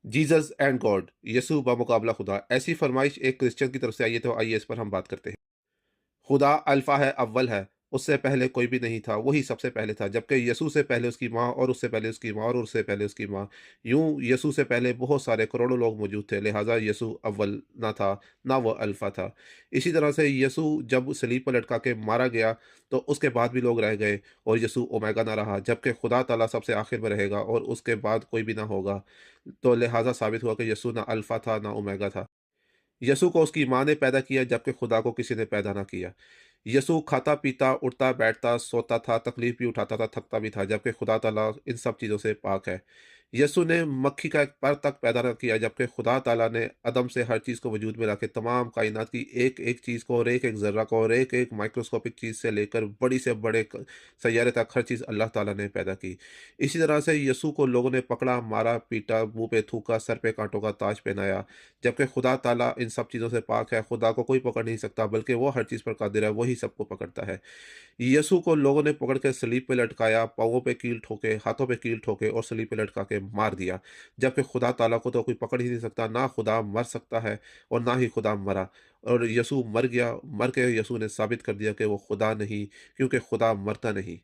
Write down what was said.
Jesus and God, Yesu बमुकाबला खुदा, ऐसी फरमाइश एक क्रिश्चियन की तरफ से आई है, तो आइए इस पर हम बात करते हैं। खुदा अल्फ़ा है, अव्वल है, उससे पहले कोई भी नहीं था, वही सबसे पहले था, जबकि यीशु से पहले उसकी माँ और उससे पहले उसकी माँ और उससे पहले उसकी माँ। यूँ यीशु से पहले बहुत सारे करोड़ों लोग मौजूद थे, लिहाज़ा यीशु अव्वल ना था, ना वो अल्फ़ा था। इसी तरह से यीशु जब सलीब पर लटका के मारा गया, तो उसके बाद भी लोग रह गए और यीशु ओमेगा ना रहा, जबकि खुदा ताला सबसे आखिर में रहेगा और उसके बाद कोई भी ना होगा। तो लिहाज़ा साबित हुआ कि यीशु ना अल्फ़ा था, ना ओमेगा था। यीशु को उसकी माँ ने पैदा किया, जबकि खुदा को किसी ने पैदा ना किया। यीशु खाता-पीता, उठता-बैठता, सोता था, तकलीफ भी उठाता था, थकता भी था, जबकि खुदा ताला इन सब चीज़ों से पाक है। यीशु ने मक्खी का एक पर तक पैदा ना किया, जबकि खुदा ताला ने अदम से हर चीज़ को वजूद में लाके तमाम कायनात की एक-एक चीज़ को और एक-एक ज़र्रा को और एक-एक माइक्रोस्कोपिक चीज़ से लेकर बड़ी से बड़े क सैयारे तक हर चीज़ अल्लाह ताला ने पैदा की। इसी तरह से यीशु को लोगों ने पकड़ा, मारा, पीटा, मुँह पे थूका, सर पे काँटों का ताज पहनाया, जबकि खुदा ताला इन सब चीज़ों से पाक है, खुदा को कोई पकड़ नहीं सकता, बल्कि वो हर चीज़ पर कादिर है, वही सबको पकड़ता है। यीशु को लोगों ने पकड़ के सलीब पे लटकाया, पाँवों पे कील ठोके, हाथों पे कील ठोके और सलीब पे लटका के मार दिया। जबकि खुदा ताला को तो कोई पकड़ ही नहीं सकता, ना खुदा मर सकता है और ना ही खुदा मरा। और यीशु मर गया, मर के यीशु ने साबित कर दिया कि वो खुदा नहीं, क्योंकि खुदा मरता नहीं।